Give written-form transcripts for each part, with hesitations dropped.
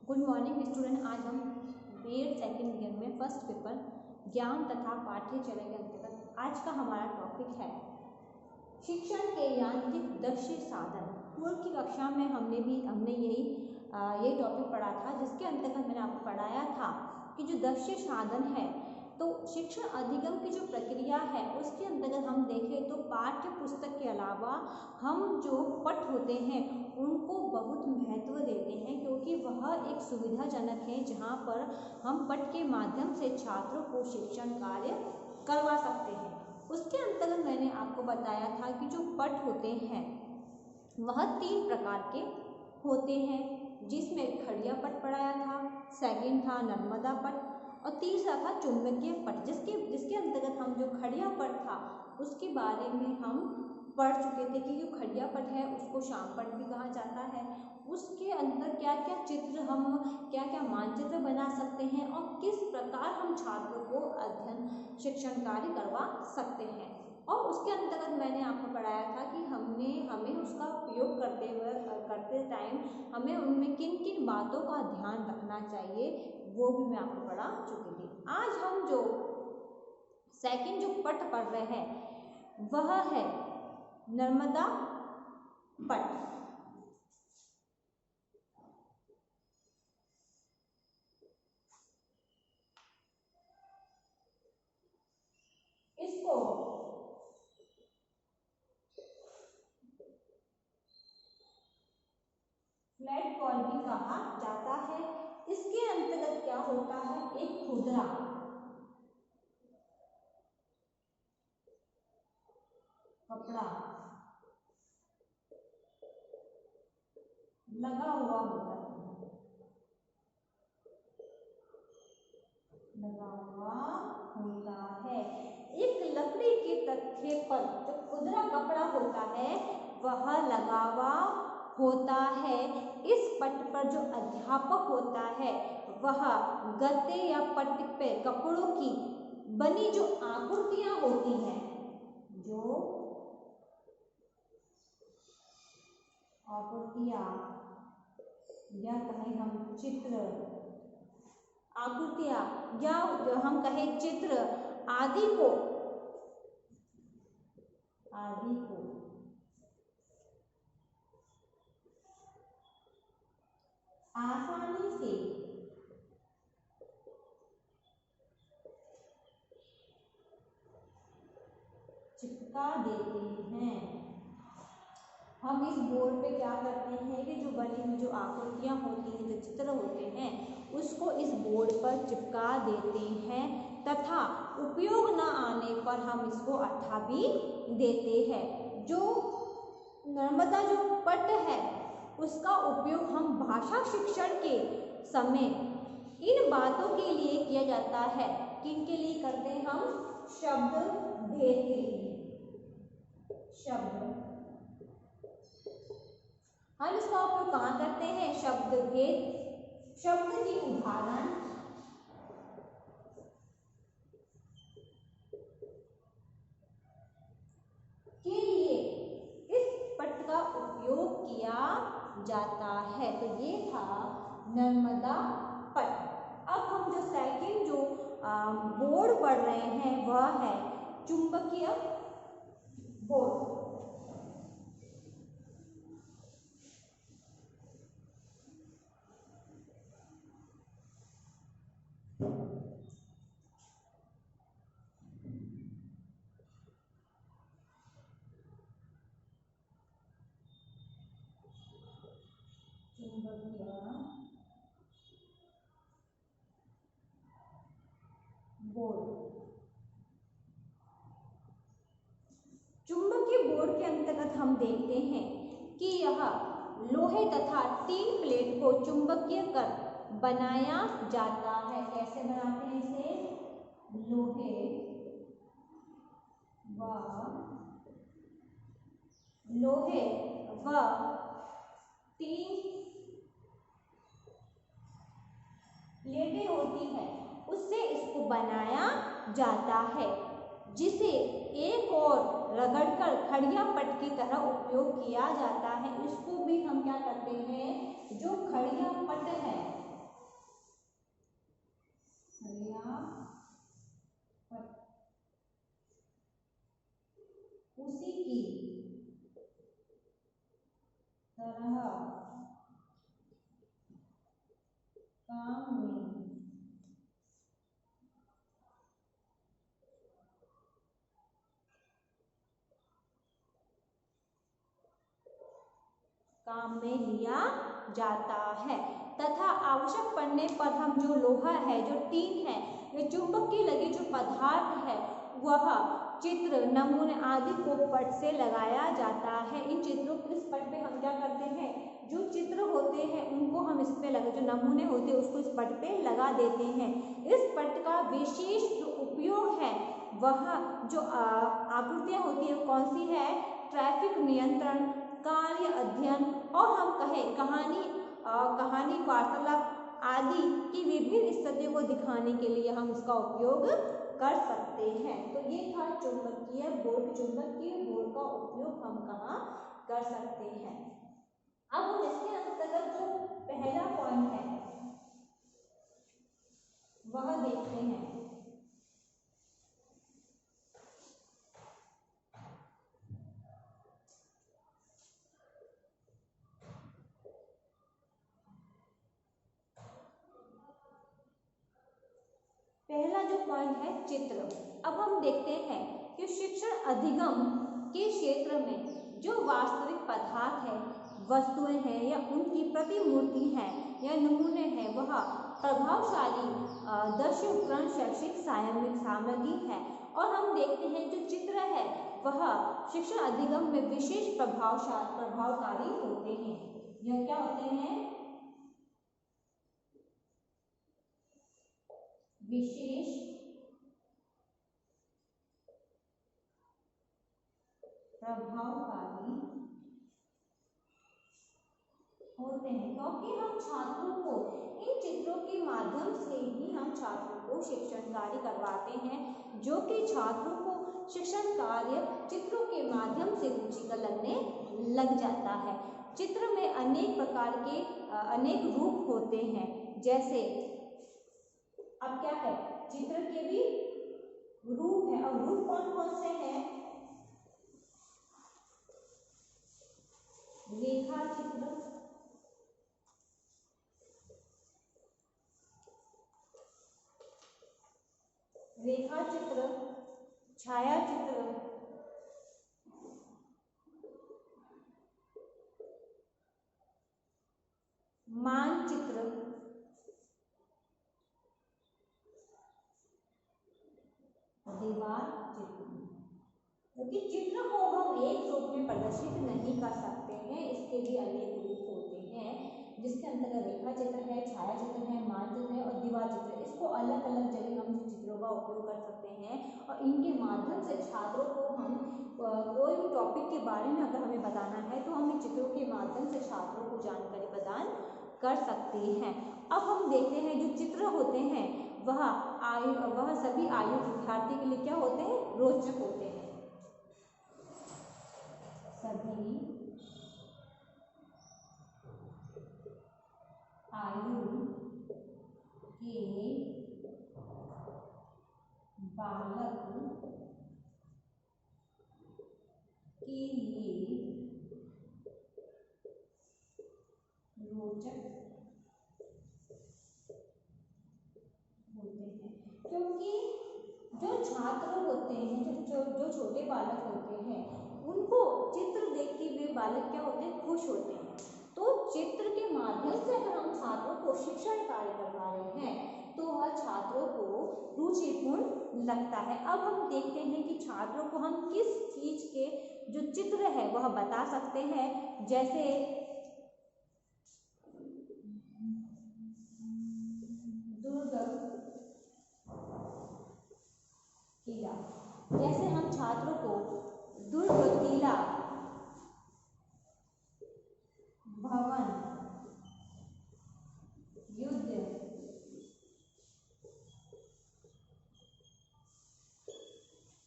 Good morning student. आज हम BEd second year में फर्स्ट पेपर ज्ञान तथा पाठ्यचर्या के अंतर्गत आज का हमारा टॉपिक है शिक्षण के यांत्रिक दृश्य साधन। पूर्व की कक्षा में हमने यही टॉपिक पढ़ा था, जिसके अंतर्गत मैंने आपको पढ़ाया था कि जो दृश्य साधन है तो शिक्षण अधिगम की जो प्रक्रिया है उसके अंतर्गत हम देखें तो पाठ्य पुस्तक के अलावा हम जो पठ होते हैं उनको बहुत महत्व देते हैं, क्योंकि वह एक सुविधाजनक है जहां पर हम पठ के माध्यम से छात्रों को शिक्षण कार्य करवा सकते हैं। उसके अंतर्गत मैंने आपको बताया था कि जो पठ होते हैं वह 3 प्रकार के होते हैं, जिसमें खड़िया पठ पढ़ाया था, सेकंड था नर्मदा पठ और तीसरा था चुंबकीय पठ। जिसके अंतर्गत हम जो खड़िया पठ था उसके बारे में हम पढ़ चुके थे कि जो खड़िया पठ है उसको श्याम पठ भी कहा जाता है। उसके अंदर क्या क्या चित्र हम क्या क्या मानचित्र बना सकते हैं और किस प्रकार हम छात्रों को अध्ययन शिक्षण कार्य करवा सकते हैं। और उसके अंतर्गत मैंने आपको पढ़ाया था कि हमें उसका उपयोग करते टाइम हमें उनमें किन किन बातों का ध्यान रखना चाहिए, वो भी मैं आपको पढ़ा चुकी थी। आज हम जो सेकंड जो पठ पढ़ रहे हैं वह है नर्मदा पठ। इसको फ्लैट कॉल भी कहा जाता है। इसके अंतर्गत क्या होता है, एक खुदरा कपड़ा लगा हुआ होता है। एक लकड़ी के तख्ते पर जो खुदरा कपड़ा होता है वह लगा हुआ होता है। इस पट पर जो अध्यापक होता है वह गद्दे या पट पे कपड़ों की बनी जो आकृतियां होती हैं, जो आकृतियां या कहें हम चित्र आकृतियां या हम कहें चित्र आदि को आसानी से चिपका देते हैं। हम इस बोर्ड पे क्या करते हैं कि जो बनी हुई जो आकृतियां होती हैं, जो चित्र होते हैं, उसको इस बोर्ड पर चिपका देते हैं तथा उपयोग न आने पर हम इसको अट्ठा भी देते हैं। जो नर्मदा जो पठ है उसका उपयोग हम भाषा शिक्षण के समय इन बातों के लिए किया जाता है। किन के लिए करते हैं हम? शब्द भेद के लिए। हम इसका उपयोग कहाँ करते हैं? शब्द भेद, शब्द की उदाहरण के लिए इस पठ का उपयोग किया जाता है। तो ये था नर्मदा पठ। अब हम जो सेकंड जो बोर्ड पढ़ रहे हैं वह है चुंबकीय बोर्ड। चुंबकीय बोर्ड के अंतर्गत हम देखते हैं कि यह लोहे तथा 3 प्लेट को चुंबकीय कर बनाया जाता है। कैसे बनाते हैं इसे? लोहे व 3 प्लेटें होती है उससे इसको बनाया जाता है, जिसे एक और रगड़कर खड़िया पट की तरह उपयोग किया जाता है। इसको भी हम क्या करते हैं, जो खड़िया पट है तरह काम में लिया जाता है तथा आवश्यक पड़ने पर हम जो लोहा है, जो टीन है, या चुंबक की लगी जो पदार्थ है, वह चित्र, नमूने आदि को पट से लगाया जाता है। इन चित्रों इस पट पे हम क्या करते हैं, जो चित्र होते हैं उनको हम इस पे लगा, जो नमूने होते हैं उसको इस पट पे लगा देते हैं। इस पट का विशेष जो उपयोग है वह जो आकृतियाँ होती है कौन सी है, ट्रैफिक नियंत्रण, कार्य अध्ययन और हम कहें कहानी वार्तालाप आदि की विभिन्न स्थितियों को दिखाने के लिए हम इसका उपयोग कर सकते हैं। तो ये था चुंबकीय बोर्ड। चुंबकीय बोर्ड का उपयोग हम कहाँ कर सकते हैं। अब हम इसके अंतर्गत जो पहला पॉइंट है वह देखते हैं। पहला जो पॉइंट है चित्र। अब हम देखते हैं कि शिक्षण अधिगम के क्षेत्र में जो वास्तविक पदार्थ है, वस्तुएं हैं या उनकी प्रतिमूर्ति है या नमूने हैं, वह प्रभावशाली दृश्य उपकरण शैक्षिक सामग्री है। और हम देखते हैं जो चित्र है वह शिक्षण अधिगम में विशेष प्रभावकारी होते हैं। यह क्या होते हैं, विशेष प्रभावकारी होते हैं, क्योंकि हम छात्रों को इन चित्रों के माध्यम से ही हम छात्रों को शिक्षण कार्य करवाते हैं, जो कि छात्रों को शिक्षण कार्य चित्रों के माध्यम से रुचि का लगने लग जाता है। चित्र में अनेक प्रकार के अनेक रूप होते हैं। जैसे अब क्या है, चित्र के भी रूप है, और रूप कौन कौन से हैं, रेखा चित्र, छाया चित्र, मानचित्र, दीवार चित्र। क्योंकि चित्र को हम एक रूप में प्रदर्शित नहीं कर सकते हैं, इसके भी अनेक रूप होते हैं, जिसके अंतर्गत रेखा चित्र है, छाया चित्र है, मानचित्र है और दीवार चित्र। इसको अलग अलग जगह हम चित्रों का उपयोग कर सकते हैं और इनके माध्यम से छात्रों को हम कोई भी टॉपिक के बारे में अगर हमें बताना है तो हम इन चित्रों के माध्यम से छात्रों को जानकारी प्रदान कर सकते हैं। अब हम देखते हैं जो चित्र होते हैं वह सभी आयु विद्यार्थी के लिए क्या होते हैं, रोचक होते हैं। सभी आयु के बालक के लिए रोचक होते हैं, क्योंकि जो छात्र होते हैं, जो छोटे बालक होते हैं, उनको चित्र देख के वे बालक क्या होते हैं, खुश होते हैं। तो चित्र के माध्यम से अगर हम छात्रों को शिक्षण कार्य करवा रहे हैं तो वह छात्रों को रुचिपूर्ण लगता है। अब हम देखते हैं कि छात्रों को हम किस चीज के जो चित्र है वह बता सकते हैं। जैसे दुर्ग किला, जैसे हम छात्रों को दुर्ग किला, भवन, युद्ध,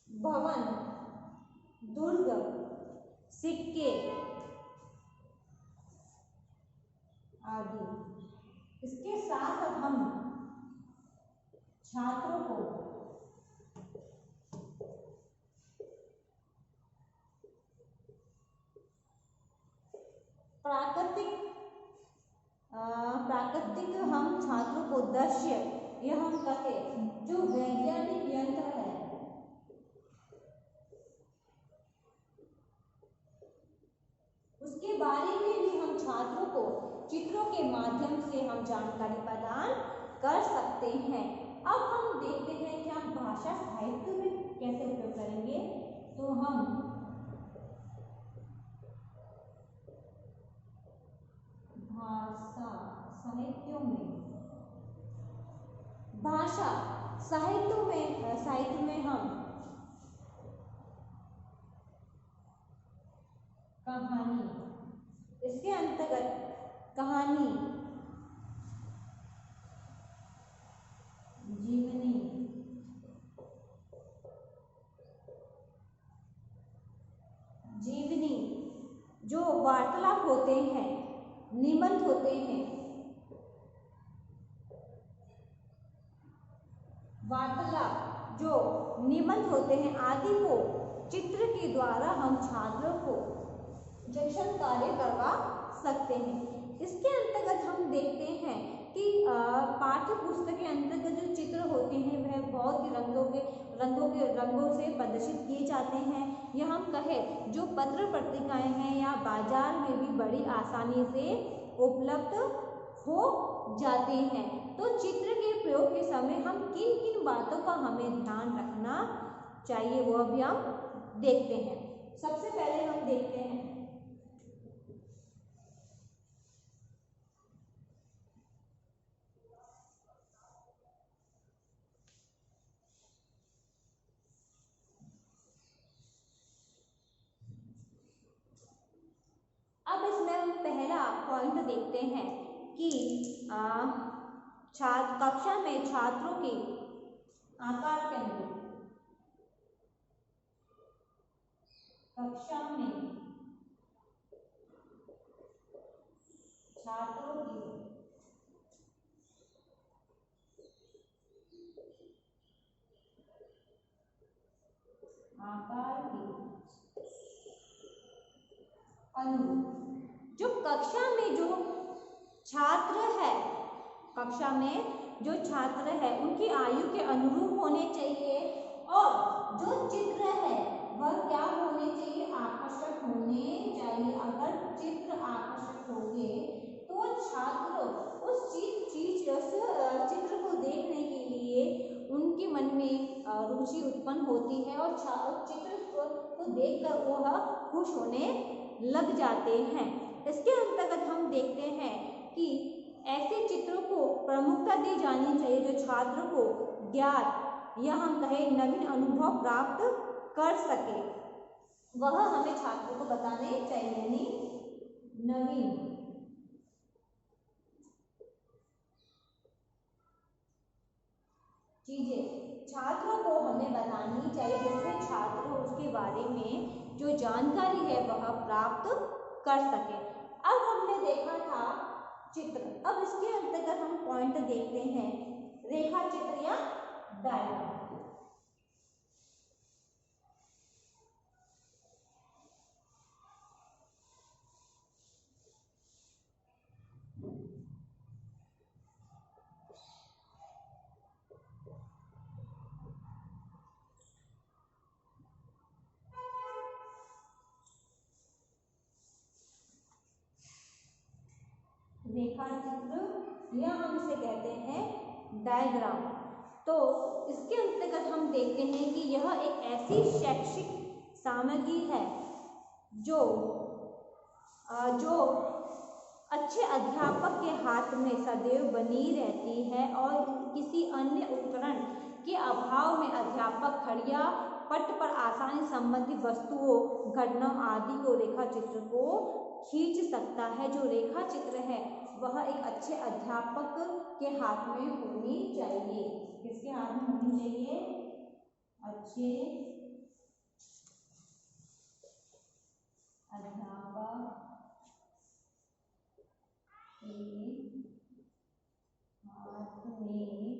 भवन, दुर्ग, सिक्के आदि, इसके साथ हम छात्रों को प्राकृतिक प्राकृतिक हम छात्रों को दृश्य या हम कहें जो वैज्ञानिक यंत्र है उसके बारे में भी हम छात्रों को चित्रों के माध्यम से हम जानकारी प्रदान कर सकते हैं। अब हम देखते हैं कि हम भाषा साहित्य में कैसे उपयोग करेंगे। तो हम भाषा साहित्य में हम कहानी, इसके अंतर्गत कहानी, जीवनी जो वार्तालाप होते हैं, निबंध होते हैं, वार्तालाप जो निबंध होते हैं आदि को चित्र के द्वारा हम छात्रों को शिक्षण कार्य करवा सकते हैं। इसके अंतर्गत हम देखते हैं कि पाठ्य पुस्तक के अंतर्गत जो चित्र होते हैं वह बहुत ही रंगों से प्रदर्शित किए जाते हैं। या हम कहें जो पत्र पत्रिकाएं हैं या बाजार में भी बड़ी आसानी से उपलब्ध हो जाते हैं। तो चित्र के प्रयोग के समय हम किन किन बातों का हमें ध्यान रखना चाहिए वो भी हम देखते हैं। सबसे पहले हम देखते हैं अब इसमें हम पहला पॉइंट देखते हैं कि कक्षा में छात्रों के आकार के अनुरूप कक्षा में छात्रों के आकार के अनुरूप जो कक्षा में जो छात्र है, कक्षा में जो छात्र है उनकी आयु के अनुरूप होने चाहिए और जो चित्र है वह क्या होने चाहिए, आकर्षक होने चाहिए। अगर चित्र आकर्षक होंगे तो छात्र उस चित्र को देखने के लिए उनके मन में रुचि उत्पन्न होती है और चित्र को देखकर वह खुश होने लग जाते हैं। इसके अंतर्गत हम देखते हैं कि ऐसे चित्रों को प्रमुखता दी जानी चाहिए जो छात्र को ज्ञात या हम कहें नवीन अनुभव प्राप्त कर सके, वह हमें छात्रों को बताने चाहिए। यानी नवीन चीजें छात्रों को हमें बतानी चाहिए जिससे छात्र उसके बारे में जो जानकारी है वह प्राप्त कर सके। अब हमने देखा था चित्र, अब इसके अंतर्गत हम पॉइंट देखते हैं रेखा चित्र या डायग्राम। रेखा चित्र या हम इसे कहते हैं डायग्राम। तो इसके अंतर्गत हम देखते हैं कि यह एक ऐसी शैक्षिक सामग्री है जो अच्छे अध्यापक के हाथ में सदैव बनी रहती है और किसी अन्य उपकरण के अभाव में अध्यापक खड़िया पट पर आसानी संबंधी वस्तुओं, घटनाओं आदि को रेखा चित्र को खींच सकता है। जो रेखा चित्र है वह एक अच्छे अध्यापक के हाथ में होनी चाहिए। किसके हाथ में होनी चाहिए? अच्छे अध्यापक के हाथ में होनी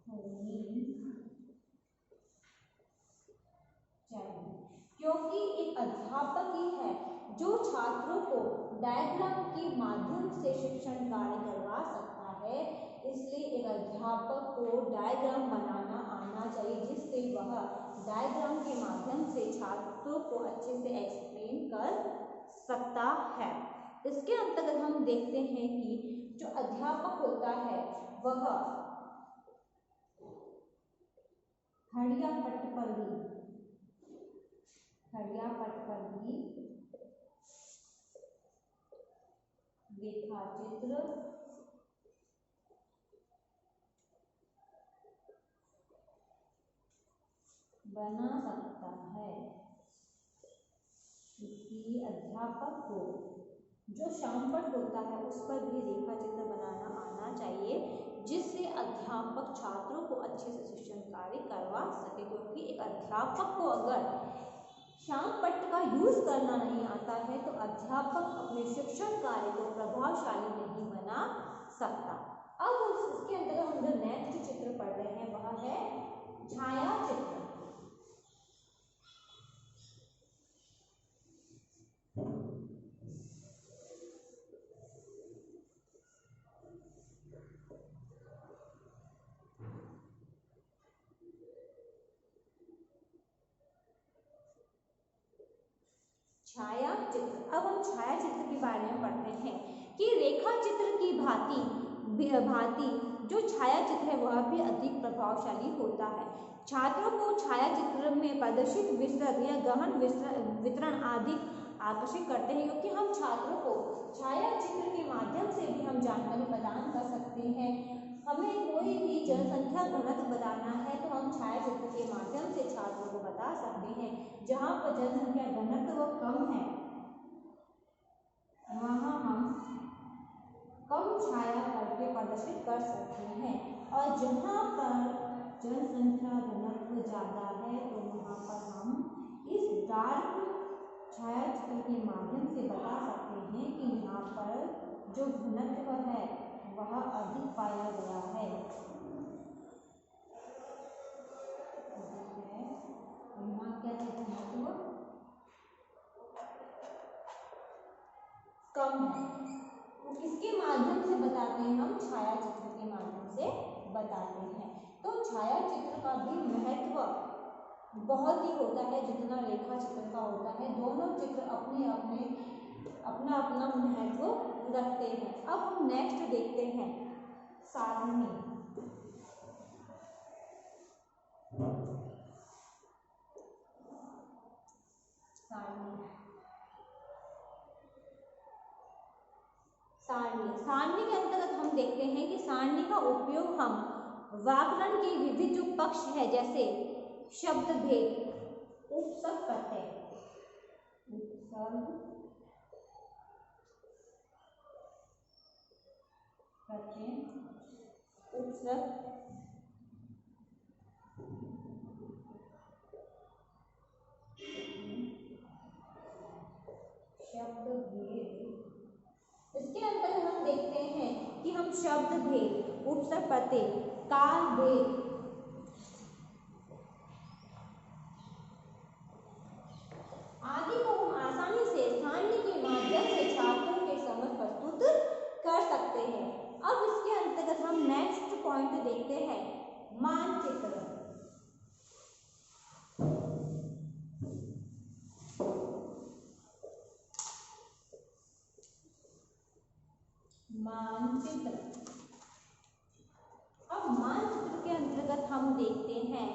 चाहिए, क्योंकि एक अध्यापक ही है जो छात्रों को डायग्राम के माध्यम से शिक्षण कार्य करवा सकता है। इसलिए एक अध्यापक को डायग्राम बनाना आना चाहिए, जिससे वह डायग्राम के माध्यम से छात्रों को अच्छे से एक्सप्लेन कर सकता है। इसके अंतर्गत हम देखते हैं कि जो अध्यापक होता है वह खड़िया पट पर भी रेखा चित्र बना सकता है, क्योंकि अध्यापक को जो शामपट होता है उस पर भी रेखा चित्र बनाना आना चाहिए, जिससे अध्यापक छात्रों को अच्छे से शिक्षण कार्य करवा सके। क्योंकि एक अध्यापक को अगर शामपट का यूज करना नहीं आता है तो अध्यापक अपने शिक्षण कार्य को प्रभावशाली नहीं बना सकता। अब इसके अंतर्गत हम जो नेक्स्ट चित्र पढ़ रहे हैं वह है छाया चित्र। छाया चित्र। अब हम छाया चित्र के बारे में पढ़ते हैं कि रेखा चित्र की भांति जो छाया चित्र है वह भी अधिक प्रभावशाली होता है। छात्रों को छाया चित्र में प्रदर्शित विस्तृत या गहन वितरण आदि आकर्षित करते हैं, क्योंकि हम छात्रों को छाया चित्र के माध्यम से भी हम जानकारी प्रदान कर सकते हैं। हमें कोई भी जनसंख्या घनत्व बताना है तो हम छाया चित्र के माध्यम से छात्रों को बता सकते हैं। जहाँ पर जनसंख्या घनत्व कम है वहाँ हम कम छाया करके प्रदर्शित कर सकते हैं, और जहाँ पर जनसंख्या घनत्व ज़्यादा है तो वहाँ पर हम इस डार्क छाया चित्र के माध्यम से बता सकते हैं कि यहाँ पर जो घनत्व है वह अधिक पाया गया है। यहाँ क्या है, घनत्व कम है। तो किसके माध्यम से बताते हैं हम? छाया चित्र के माध्यम से बताते हैं। तो छाया चित्र का भी महत्व बहुत ही होता है जितना रेखा चित्र का होता है। दोनों चित्र अपना अपना महत्व रखते हैं। अब हम नेक्स्ट देखते हैं सारणी। सारणी के अंतर्गत हम देखते हैं कि सारणी का उपयोग हम व्याकरण के विविध जो पक्ष है जैसे शब्द भेद, उपसर्ग प्रत्यय, उपसर्ग शब्द भेद, इसके अंतर्गत हम देखते हैं कि हम शब्द भेद, उपसर्ग प्रत्यय, काल भेद, आदि को हम आसानी से सारणी के माध्यम से छात्रों के समक्ष प्रस्तुत कर सकते हैं। अब इसके अंतर्गत हम नेक्स्ट पॉइंट देखते हैं मानचित्र। मानचित्र। अब मानचित्र के अंतर्गत हम देखते हैं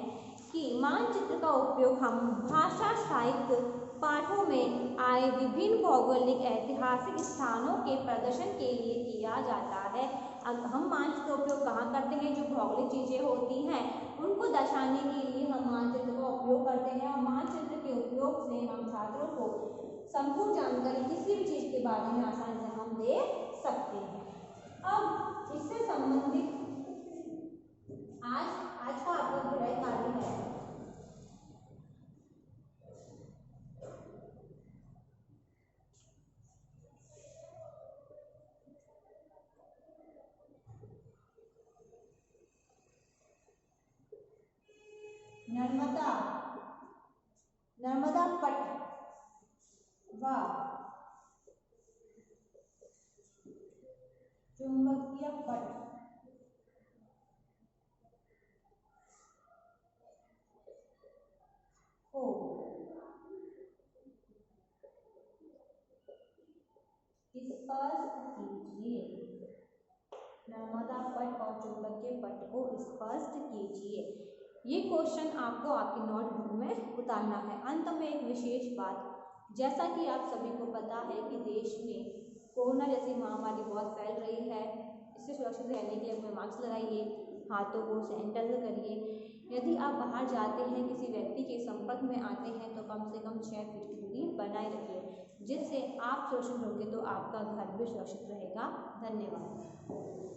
कि मानचित्र का उपयोग हम भाषा साहित्य पाठों में आए विभिन्न भौगोलिक ऐतिहासिक स्थानों के प्रदर्शन के लिए किया जाता है। अब हम मानचित्र का उपयोग कहाँ करते हैं? जो भौगोलिक चीज़ें होती हैं उनको दर्शाने के लिए हम मानचित्र का उपयोग करते हैं, और मानचित्र के उपयोग से हम छात्रों को संपूर्ण जानकारी किसी भी चीज़ के बारे में आसानी से हम दे सकते हैं। अब इससे संबंधित आज का आपका गृह कार्य है नर्मदा पट व चुंबकीय पट को स्पष्ट कीजिए। नर्मदा पट और चुंबकीय पट को स्पष्ट कीजिए। ये क्वेश्चन आपको आपके नोटबुक में उतारना है। अंत में एक विशेष बात, जैसा कि आप सभी को पता है कि देश में कोरोना जैसी महामारी बहुत फैल रही है। इससे सुरक्षित रहने के लिए अपने मास्क लगाइए, हाथों को सैनिटाइजर करिए। यदि आप बाहर जाते हैं, किसी व्यक्ति के संपर्क में आते हैं तो कम से कम 6 फीट की दूरी बनाए रखिए, जिससे आप सुरक्षित रहोगे तो आपका घर भी सुरक्षित रहेगा। धन्यवाद।